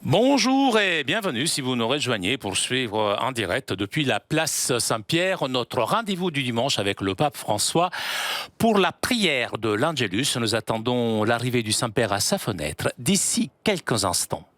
Bonjour et bienvenue si vous nous rejoignez pour suivre en direct depuis la place Saint-Pierre notre rendez-vous du dimanche avec le pape François pour la prière de l'Angélus. Nous attendons l'arrivée du Saint-Père à sa fenêtre d'ici quelques instants.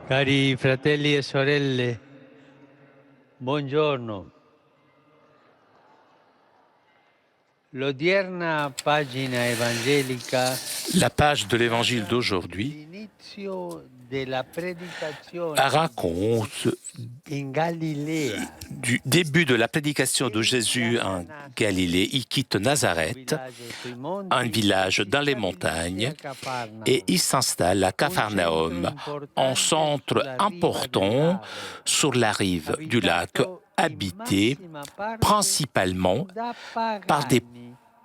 Cari fratelli e sorelle, buongiorno. L'odierna pagina evangelica La page de l'évangile d'aujourd'hui l'inizio della predicazione raconte in Galilea. du début de la prédication de Jésus en Galilée. Il quitte Nazareth, un village dans les montagnes, et il s'installe à Capharnaüm, un centre important sur la rive du lac, habité principalement par des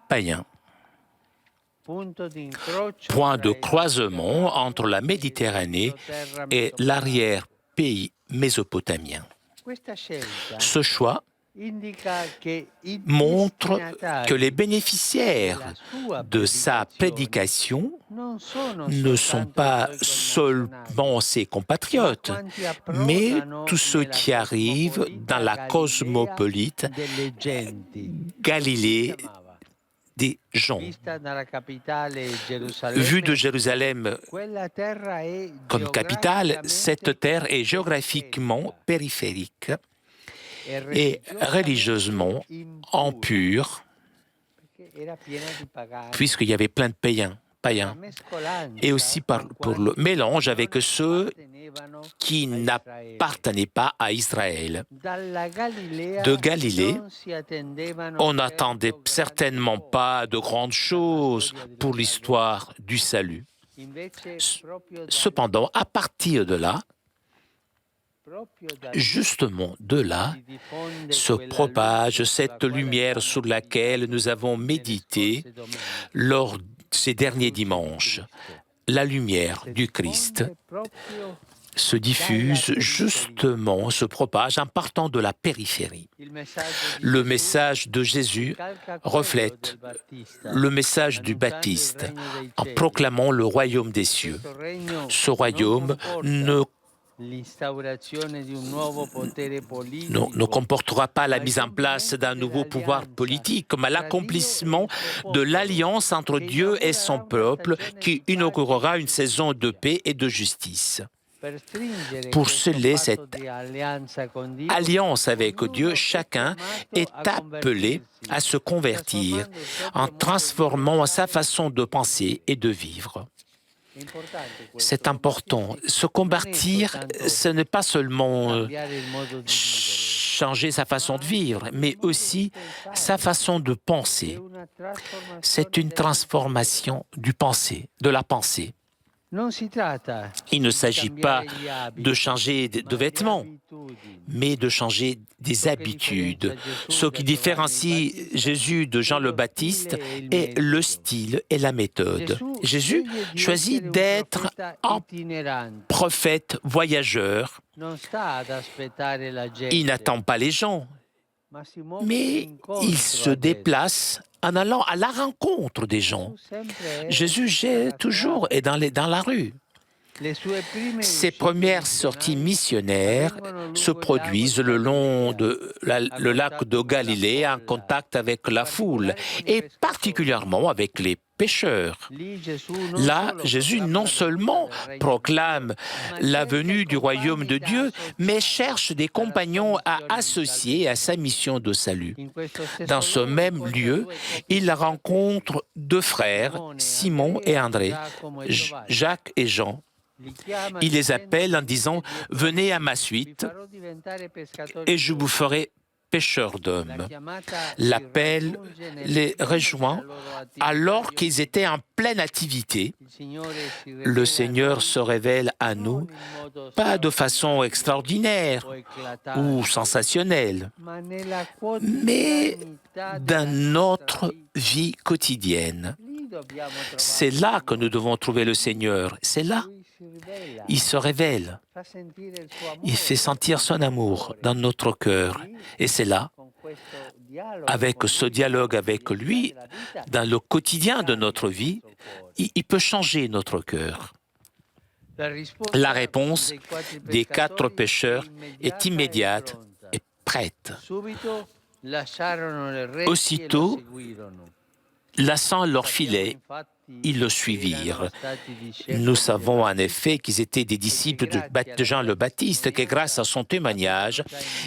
païens. Point de croisement entre la Méditerranée et l'arrière-pays mésopotamien. Ce choix montre que les bénéficiaires de sa prédication ne sont pas seulement ses compatriotes, mais tous ceux qui arrivent dans la cosmopolite Galilée des gens. Vu de Jérusalem comme capitale, cette terre est géographiquement périphérique et religieusement impure, puisqu'il y avait plein de païens, et aussi pour le mélange avec ceux qui n'appartenaient pas à Israël. De Galilée, on n'attendait certainement pas de grandes choses pour l'histoire du salut. Cependant, à partir de là, justement de là, se propage cette lumière sur laquelle nous avons médité lors de ces derniers dimanches. La lumière du Christ se diffuse justement, se propage en partant de la périphérie. Le message de Jésus reflète le message du Baptiste en proclamant le royaume des cieux. Ce royaume ne comportera pas la mise en place d'un nouveau pouvoir politique, mais l'accomplissement de l'alliance entre Dieu et son peuple qui inaugurera une saison de paix et de justice. Pour sceller cette alliance avec Dieu, chacun est appelé à se convertir en transformant sa façon de penser et de vivre. C'est important. Se convertir, ce n'est pas seulement changer sa façon de vivre, mais aussi sa façon de penser. C'est une transformation de la pensée. Il ne s'agit pas de changer de vêtements, mais de changer des habitudes. Ce qui différencie Jésus de Jean le Baptiste est le style et la méthode. Jésus choisit d'être un prophète voyageur. Il n'attend pas les gens, mais il se déplace en allant à la rencontre des gens. Jésus toujours est dans la rue. Ses premières sorties missionnaires se produisent le long de le lac de Galilée en contact avec la foule et particulièrement avec les pêcheurs. Là, Jésus non seulement proclame la venue du royaume de Dieu, mais cherche des compagnons à associer à sa mission de salut. Dans ce même lieu, il rencontre deux frères, Simon et André, Jacques et Jean. Il les appelle en disant « Venez à ma suite et je vous ferai pêcheurs d'hommes ». L'appel les rejoint alors qu'ils étaient en pleine activité. Le Seigneur se révèle à nous, pas de façon extraordinaire ou sensationnelle, mais dans notre vie quotidienne. C'est là que nous devons trouver le Seigneur, c'est là. Il se révèle, il fait sentir son amour dans notre cœur. Et c'est là, avec ce dialogue avec lui, dans le quotidien de notre vie, il peut changer notre cœur. La réponse des 4 pêcheurs est immédiate et prête. Aussitôt, lassant leur filet, ils le suivirent. Nous savons en effet qu'ils étaient des disciples de Jean le Baptiste, que grâce à son témoignage,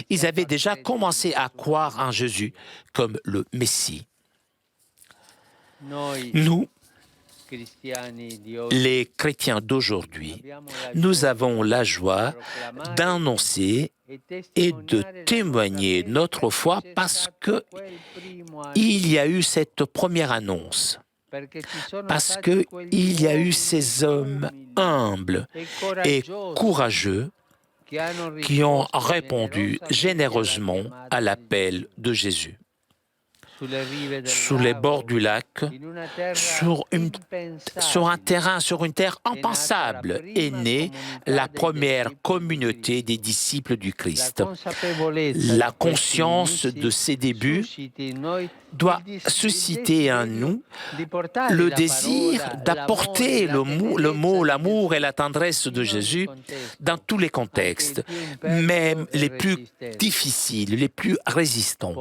ils avaient déjà commencé à croire en Jésus comme le Messie. Nous, les chrétiens d'aujourd'hui, nous avons la joie d'annoncer et de témoigner notre foi parce qu'il y a eu cette première annonce. Parce qu'il y a eu ces hommes humbles et courageux qui ont répondu généreusement à l'appel de Jésus. Sous les bords du lac, sur une terre impensable, est née la première communauté des disciples du Christ. La conscience de ces débuts doit susciter en nous le désir d'apporter le mot, l'amour et la tendresse de Jésus dans tous les contextes, même les plus difficiles, les plus résistants.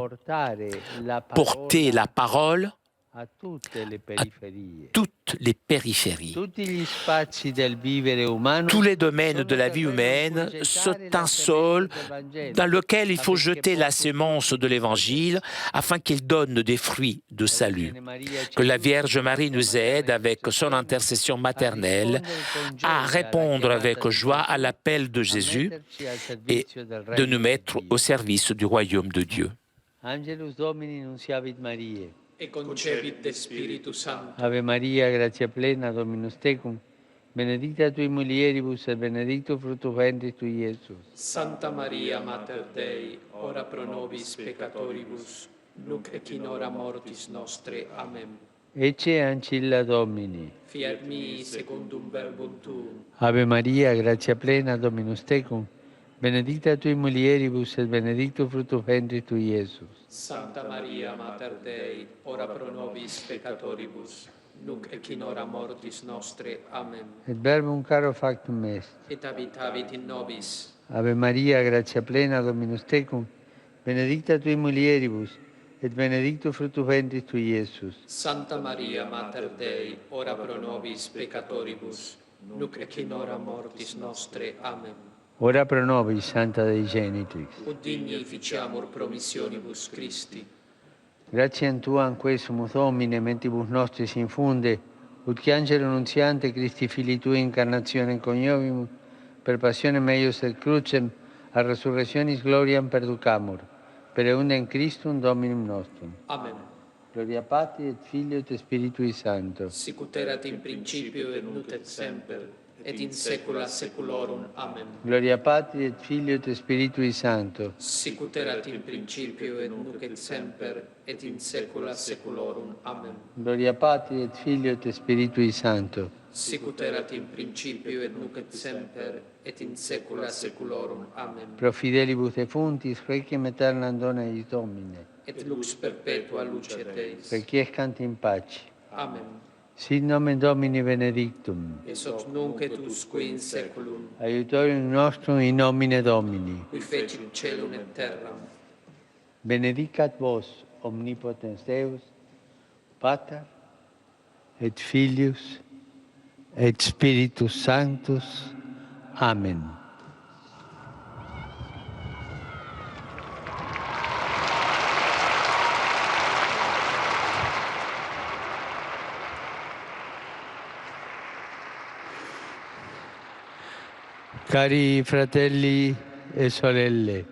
Porter la parole à toutes les périphéries. Tous les domaines de la vie humaine, c'est un sol dans lequel il faut jeter la sémence de l'Évangile afin qu'il donne des fruits de salut. Que la Vierge Marie nous aide avec son intercession maternelle à répondre avec joie à l'appel de Jésus et de nous mettre au service du royaume de Dieu. Angelus Domini nunciavit Mariae. E concepit de Spiritus Sancto. Ave Maria, gratia plena, Dominus tecum, benedicta tui mulieribus et benedictus fructus ventris tui, Iesus. Santa Maria, Mater Dei, ora pro nobis peccatoribus, nunc et in hora mortis nostre. Amen. Ecce ancilla Domini. Fiat mi secundum verbum tuum. Ave Maria, gratia plena, Dominus tecum, benedicta tui mulieribus et benedictus fructus ventris tui, Iesus. Santa Maria, Mater Dei, ora pro nobis peccatoribus, nunc et in hora mortis nostre. Amen. Et verbum caro factum est. Et habitavit in nobis. Ave Maria, gratia plena, Dominus tecum, benedicta tui mulieribus, et benedictus fructus ventris tui, Iesus. Santa Maria, Mater Dei, ora pro nobis peccatoribus, nunc et in hora mortis nostre. Amen. Ora pro nobis, Santa Dei Genitrix. Ut digni ficiamur promissionibus Christi. Gratiam Tuam quesumus Domine, mentibus nostris infunde, ut che angelo nunziante Christi Filii Tui incarnationem coniovimus, per passionem eius et crucem, a resurrectionis gloriam perducamur, per eundem Christum Dominum nostrum. Amen. Gloria Patri et Filio et Spiritui Sancto. Sicut erat in principio et nunc et semper, et in saecula saeculorum. Amen. Gloria Patri et Filio et Spiritui Sancto. Sicut erat in principio et nunc et semper, et in saecula saeculorum. Amen. Gloria Patri et Filio et Spiritui Sancto. Sicut erat in principio et nunc et semper, et in saecula saeculorum. Amen. Pro fidelibus defunctis, requiem aeternam dona eis Domine. Et lux perpetua lucet eis. Requiescant in pace. Amen. Sit nomen Domini benedictum. ex hoc nunc et usque in saeculum, Aiutorium nostrum in nomine Domini. qui fecit caelum et terram. Benedicat vos omnipotens Deus, Pater et Filius et Spiritus Sanctus. Amen. Cari fratelli e sorelle,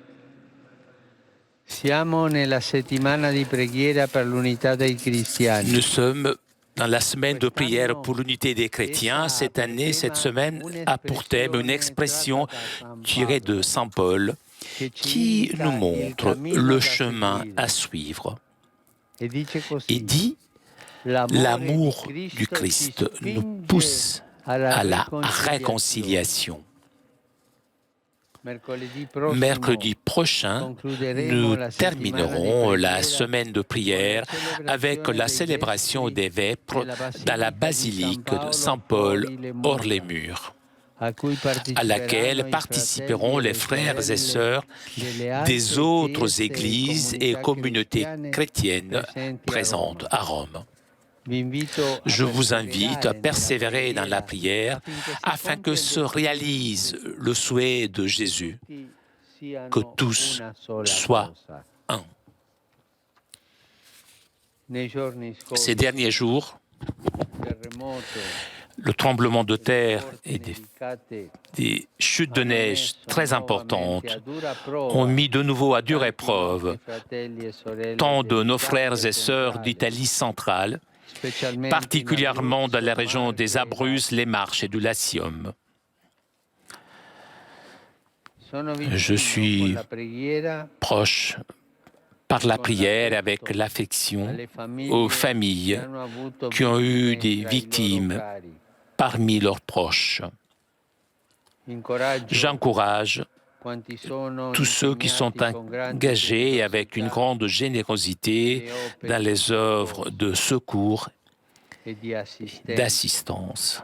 siamo nella settimana di preghiera per l'unità dei cristiani. Nous sommes dans la semaine de prière pour l'unité des chrétiens. Cette année, cette semaine a pour thème une expression tirée de Saint Paul qui nous montre le chemin à suivre. E dice Il così: dit, l'amour du Christ nous pousse à la réconciliation. Mercredi prochain, nous terminerons la semaine de prière avec la célébration des vêpres dans la basilique de Saint-Paul hors les murs, à laquelle participeront les frères et sœurs des autres églises et communautés chrétiennes présentes à Rome. Je vous invite à persévérer dans la prière afin que se réalise le souhait de Jésus, que tous soient un. Ces derniers jours, le tremblement de terre et des chutes de neige très importantes ont mis de nouveau à dure épreuve tant de nos frères et sœurs d'Italie centrale, particulièrement dans la région des Abruzzes, les Marches et du Latium. Je suis proche par la prière avec l'affection aux familles qui ont eu des victimes parmi leurs proches. J'encourage tous ceux qui sont engagés avec une grande générosité dans les œuvres de secours et d'assistance,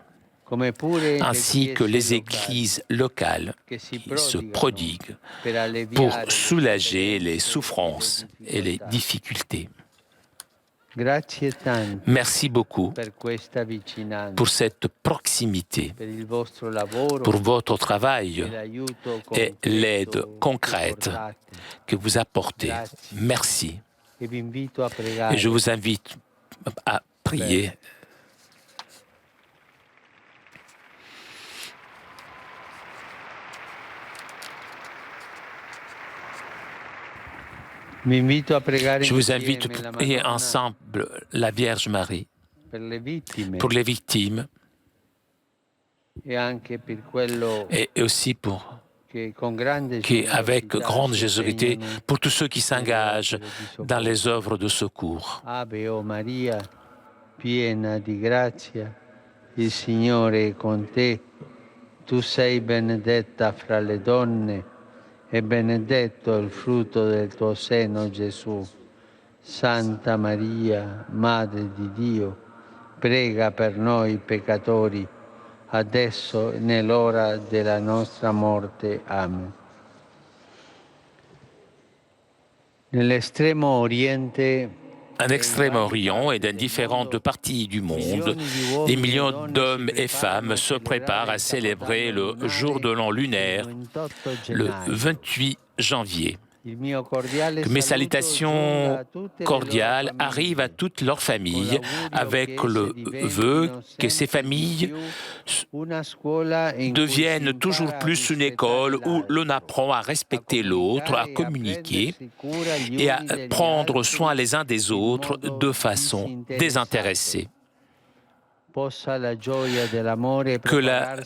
ainsi que les églises locales qui se prodiguent pour soulager les souffrances et les difficultés. Merci beaucoup pour cette proximité, pour votre travail et l'aide concrète que vous apportez. Merci. Et je vous invite à prier. Je vous invite à prier ensemble la Vierge Marie pour les victimes et aussi pour avec grande générosité pour tous ceux qui s'engagent dans les œuvres de secours. Ave o Maria, piena di grazia, il Signore è con te. Tu sei benedetta fra le donne e benedetto il frutto del tuo seno, Gesù. Santa Maria, Madre di Dio, prega per noi peccatori, adesso e nell'ora della nostra morte. Amen. Nell'estremo oriente, En Extrême-Orient et dans différentes parties du monde, des millions d'hommes et femmes se préparent à célébrer le jour de l'an lunaire, le 28 janvier. Que mes salutations cordiales arrivent à toutes leurs familles avec le vœu que ces familles deviennent toujours plus une école où l'on apprend à respecter l'autre, à communiquer et à prendre soin les uns des autres de façon désintéressée. Que la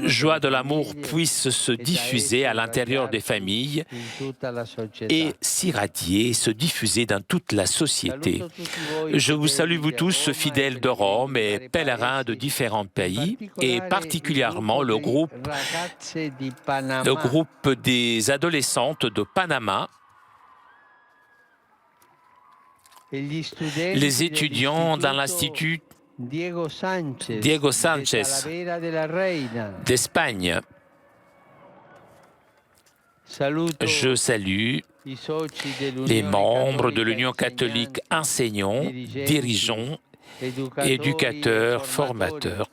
joie de l'amour puisse se diffuser à l'intérieur des familles et s'irradier, se diffuser dans toute la société. Je vous salue vous tous, fidèles de Rome et pèlerins de différents pays, et particulièrement le groupe des adolescentes de Panama, les étudiants dans l'Institut Diego Sánchez, Diego Sánchez, de Talavera de la Reina. d'Espagne. Saluto Je salue i soci dell'Unione les membres de Cattolica l'Union catholique, enseignants, dirigeants, educatori, éducateurs, formateurs,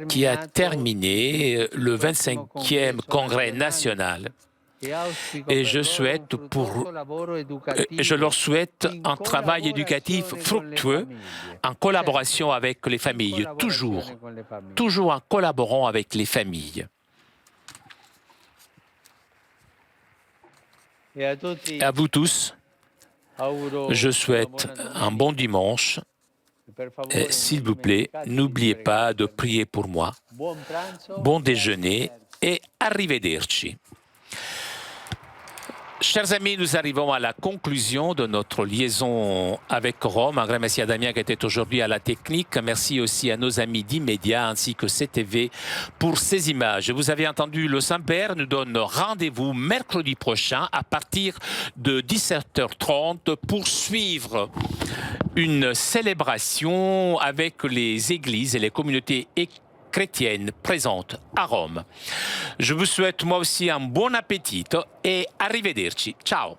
qui a terminé le 25e congrès national. Et je leur souhaite un travail éducatif fructueux en collaboration avec les familles, toujours en collaborant avec les familles. Et à vous tous, je souhaite un bon dimanche. Et s'il vous plaît, n'oubliez pas de prier pour moi. Bon déjeuner et arrivederci. Chers amis, nous arrivons à la conclusion de notre liaison avec Rome. Un grand merci à Damien qui était aujourd'hui à la technique. Merci aussi à nos amis d'Immédiat ainsi que CTV pour ces images. Vous avez entendu, le Saint-Père nous donne rendez-vous mercredi prochain à partir de 17h30 pour suivre une célébration avec les églises et les communautés chrétiennes présentes à Rome. Je vous souhaite moi aussi un bon appétit et arrivederci. Ciao.